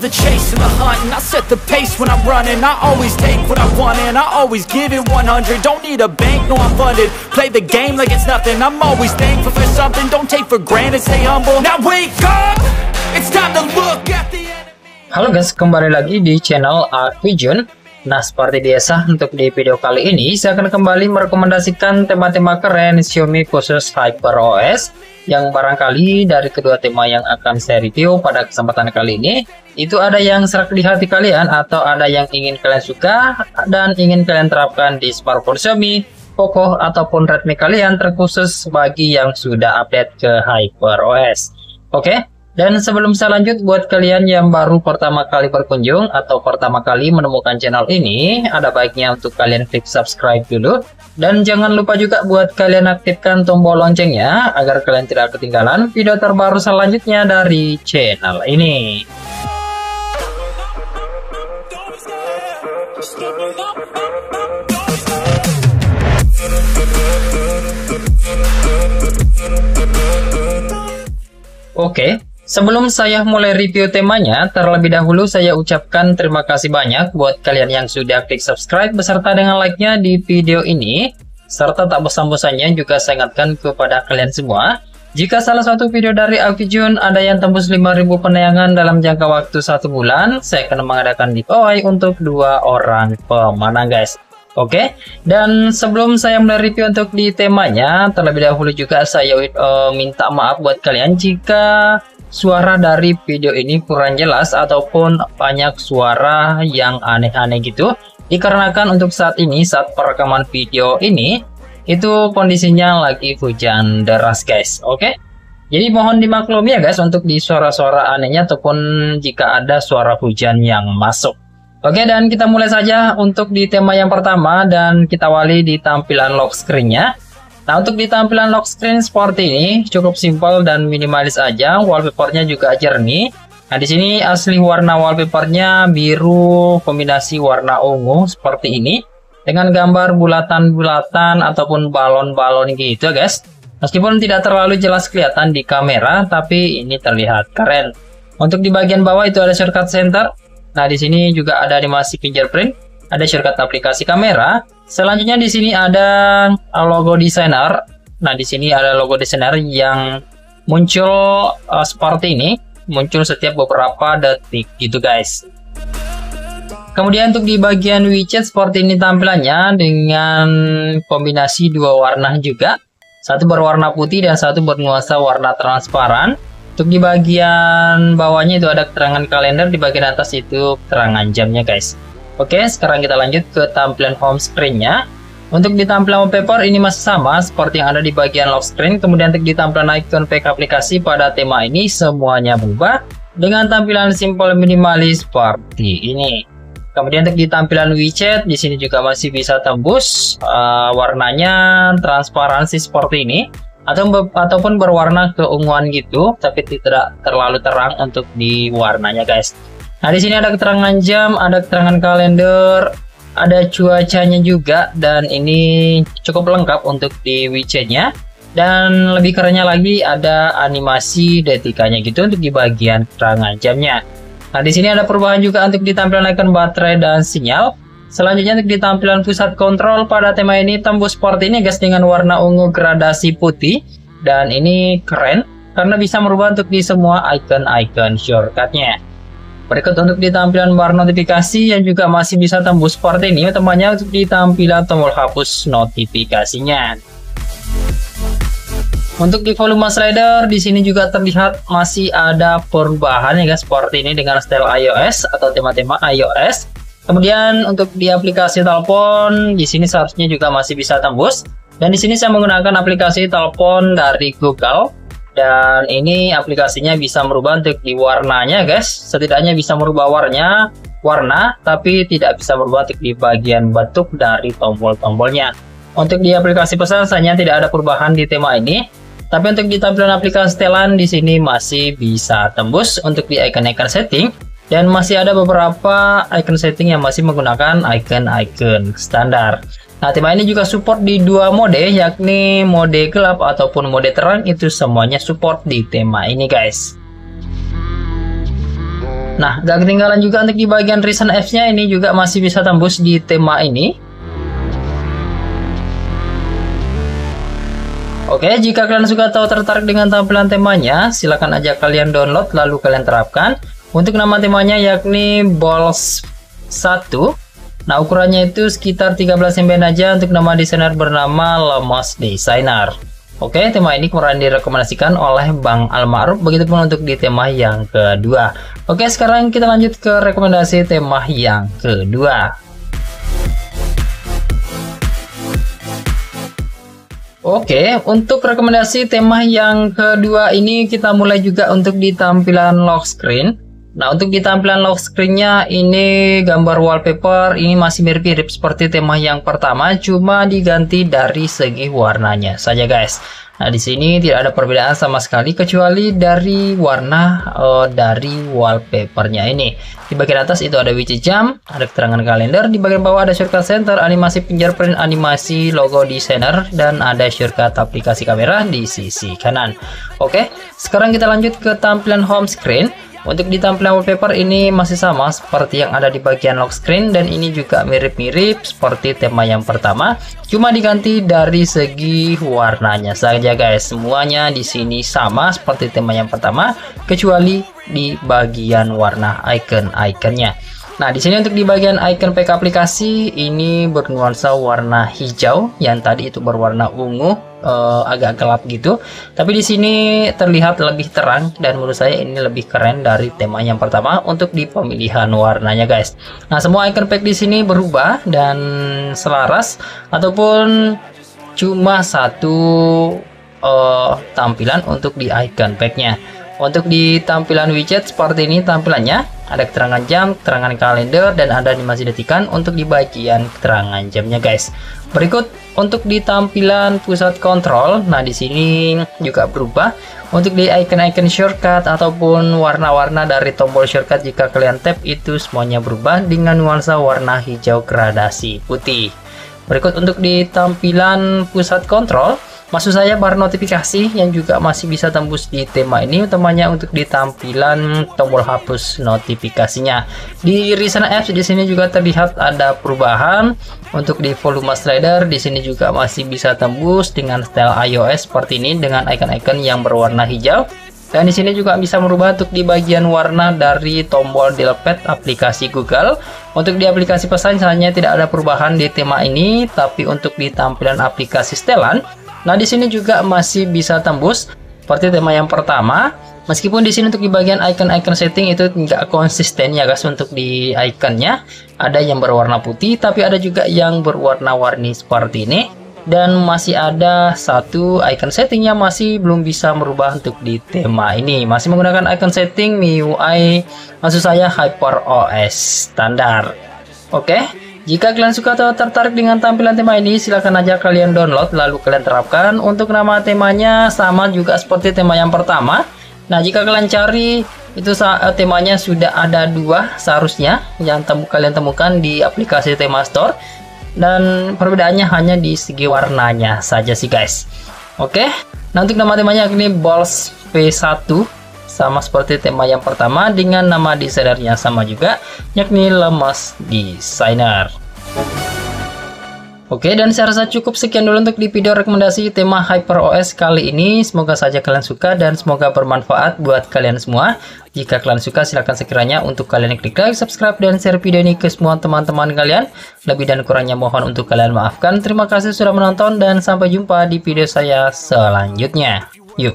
love the chase and the hunt, and I set the pace when I'm running. I always take what I want and I always give it 100. Don't need a bank, no I'm funded. Play the game like it's nothing. I'm always thankful for something. Don't take for granted, stay humble. Now wake up, it's time to look at the enemy. Halo guys, kembali lagi di channel Artvijun. Nah, seperti biasa untuk di video kali ini saya akan kembali merekomendasikan tema-tema keren Xiaomi khusus HyperOS yang barangkali dari kedua tema yang akan saya review pada kesempatan kali ini itu ada yang serak di hati kalian atau ada yang ingin kalian suka dan ingin kalian terapkan di smartphone Xiaomi, Poco ataupun Redmi kalian, terkhusus bagi yang sudah update ke HyperOS. Oke. Dan sebelum saya lanjut, buat kalian yang baru pertama kali berkunjung atau pertama kali menemukan channel ini, ada baiknya untuk kalian klik subscribe dulu. Dan jangan lupa juga buat kalian aktifkan tombol loncengnya agar kalian tidak ketinggalan video terbaru selanjutnya dari channel ini. Oke. Sebelum saya mulai review temanya, terlebih dahulu saya ucapkan terima kasih banyak buat kalian yang sudah klik subscribe beserta dengan like-nya di video ini. Serta tak bosan-bosannya juga saya ingatkan kepada kalian semua, jika salah satu video dari Artvijun ada yang tembus 5.000 penayangan dalam jangka waktu 1 bulan, saya akan mengadakan giveaway untuk 2 orang pemenang guys. Oke, dan sebelum saya mulai review untuk di temanya, terlebih dahulu juga saya minta maaf buat kalian jika suara dari video ini kurang jelas ataupun banyak suara yang aneh-aneh gitu, dikarenakan untuk saat ini, saat perekaman video ini itu kondisinya lagi hujan deras guys. Oke, jadi mohon dimaklumi ya guys untuk di suara-suara anehnya ataupun jika ada suara hujan yang masuk. Oke, dan kita mulai saja untuk di tema yang pertama dan kita awali di tampilan lock screen-nya. Nah, untuk di tampilan lock screen seperti ini cukup simpel dan minimalis aja, wallpapernya juga jernih. Nah, di sini asli warna wallpapernya biru kombinasi warna ungu seperti ini dengan gambar bulatan-bulatan ataupun balon-balon gitu guys. Meskipun tidak terlalu jelas kelihatan di kamera, tapi ini terlihat keren. Untuk di bagian bawah itu ada shortcut center. Nah, di sini juga ada animasi fingerprint, ada shortcut aplikasi kamera. Selanjutnya di sini ada logo designer. Nah, di sini ada logo designer yang muncul seperti ini, muncul setiap beberapa detik gitu guys. Kemudian untuk di bagian widget seperti ini tampilannya dengan kombinasi 2 warna juga. Satu berwarna putih dan satu bernuansa warna transparan. Untuk di bagian bawahnya itu ada keterangan kalender, di bagian atas itu keterangan jamnya guys. Oke, sekarang kita lanjut ke tampilan home screen-nya. Untuk di tampilan wallpaper ini masih sama seperti yang ada di bagian lock screen. Kemudian untuk di tampilan icon pack aplikasi pada tema ini semuanya berubah dengan tampilan simple minimalis seperti ini. Kemudian untuk di tampilan widget di sini juga masih bisa tembus warnanya transparansi seperti ini ataupun berwarna keunguan gitu, tapi tidak terlalu terang untuk di warnanya guys. Nah, di sini ada keterangan jam, ada keterangan kalender, ada cuacanya juga, dan ini cukup lengkap untuk di widgetnya. Dan lebih kerennya lagi ada animasi detikanya gitu untuk di bagian keterangan jamnya. Nah, di sini ada perubahan juga untuk di tampilan icon baterai dan sinyal. Selanjutnya untuk di tampilan pusat kontrol pada tema ini tembus seperti ini guys dengan warna ungu gradasi putih, dan ini keren karena bisa merubah untuk di semua icon-icon shortcutnya. Berikut untuk di tampilan bar notifikasi yang juga masih bisa tembus seperti ini, utamanya untuk di tampilan tombol hapus notifikasinya. Untuk di volume slider di sini juga terlihat masih ada perubahan ya guys, seperti ini dengan style iOS atau tema-tema iOS. Kemudian untuk di aplikasi telepon di sini seharusnya juga masih bisa tembus. Dan di sini saya menggunakan aplikasi telepon dari Google. Dan ini aplikasinya bisa merubah untuk di warnanya guys. Setidaknya bisa merubah warna, tapi tidak bisa merubah untuk di bagian bentuk dari tombol-tombolnya. Untuk di aplikasi pesan saja tidak ada perubahan di tema ini. Tapi untuk di tampilan aplikasi setelan di sini masih bisa tembus untuk di icon-icon setting. Dan masih ada beberapa icon setting yang masih menggunakan icon-icon standar. Nah, tema ini juga support di 2 mode, yakni mode gelap ataupun mode terang, itu semuanya support di tema ini guys. Nah, gak ketinggalan juga untuk di bagian recent apps-nya ini juga masih bisa tembus di tema ini. Oke, jika kalian suka atau tertarik dengan tampilan temanya, silahkan aja kalian download lalu kalian terapkan. Untuk nama temanya yakni Balls 1. Nah, ukurannya itu sekitar 13 MB aja. Untuk nama desainer bernama Lemas Designer. Oke, tema ini kemarin direkomendasikan oleh Bang Almaruf, begitupun untuk di tema yang kedua. Oke, sekarang kita lanjut ke rekomendasi tema yang kedua. Oke, untuk rekomendasi tema yang kedua ini kita mulai juga untuk di tampilan lock screen. Nah, untuk di tampilan lock screen-nya ini gambar wallpaper ini masih mirip-mirip seperti tema yang pertama, cuma diganti dari segi warnanya saja, guys. Nah, di sini tidak ada perbedaan sama sekali kecuali dari warna dari wallpapernya ini. Di bagian atas itu ada widget jam, ada keterangan kalender, di bagian bawah ada shortcut center, animasi fingerprint, animasi logo designer, dan ada shortcut aplikasi kamera di sisi kanan. Oke, sekarang kita lanjut ke tampilan home screen. Untuk di tampilan wallpaper ini masih sama seperti yang ada di bagian lock screen, dan ini juga mirip-mirip seperti tema yang pertama, cuma diganti dari segi warnanya saja, guys. Semuanya di sini sama seperti tema yang pertama kecuali di bagian warna icon-iconnya. Nah, di sini untuk di bagian icon pack aplikasi ini bernuansa warna hijau, yang tadi itu berwarna ungu, agak gelap gitu. Tapi di sini terlihat lebih terang, dan menurut saya ini lebih keren dari tema yang pertama untuk di pemilihan warnanya, guys. Nah, semua icon pack di sini berubah dan selaras, ataupun cuma satu tampilan untuk di icon packnya. Untuk di tampilan widget seperti ini tampilannya, ada keterangan jam, keterangan kalender, dan ada animasi detikan untuk di bagian keterangan jamnya, guys. Berikut untuk di tampilan pusat kontrol. Nah, di sini juga berubah untuk di icon-icon shortcut ataupun warna-warna dari tombol shortcut. Jika kalian tap itu semuanya berubah dengan nuansa warna hijau gradasi putih. Berikut untuk di tampilan pusat kontrol, maksud saya bar notifikasi yang juga masih bisa tembus di tema ini, utamanya untuk di tampilan tombol hapus notifikasinya. Di recent apps di sini juga terlihat ada perubahan. Untuk di volume slider di sini juga masih bisa tembus dengan style iOS seperti ini dengan icon-icon yang berwarna hijau. Dan di sini juga bisa merubah untuk di bagian warna dari tombol dialpad aplikasi Google. Untuk di aplikasi pesan hanya tidak ada perubahan di tema ini, tapi untuk di tampilan aplikasi setelan, nah di sini juga masih bisa tembus seperti tema yang pertama. Meskipun di sini untuk di bagian icon-icon setting itu nggak konsisten ya, guys. Untuk di iconnya ada yang berwarna putih, tapi ada juga yang berwarna-warni seperti ini. Dan masih ada satu icon setting yang masih belum bisa merubah untuk di tema ini. Masih menggunakan icon setting MIUI, maksud saya HyperOS standar. Oke. Jika kalian suka atau tertarik dengan tampilan tema ini, silahkan aja kalian download lalu kalian terapkan. Untuk nama temanya sama juga seperti tema yang pertama. Nah, jika kalian cari itu temanya sudah ada dua seharusnya yang kalian temukan di aplikasi Tema Store, dan perbedaannya hanya di segi warnanya saja sih, guys. Oke. Nah, untuk nama temanya ini Balls P1, sama seperti tema yang pertama dengan nama desainernya sama juga, yakni Lemas Designer. Oke, dan saya rasa cukup sekian dulu untuk di video rekomendasi tema HyperOS kali ini. Semoga saja kalian suka dan semoga bermanfaat buat kalian semua. Jika kalian suka, silahkan sekiranya untuk kalian klik like, subscribe, dan share video ini ke semua teman-teman kalian. Lebih dan kurangnya mohon untuk kalian maafkan. Terima kasih sudah menonton dan sampai jumpa di video saya selanjutnya. Yuk.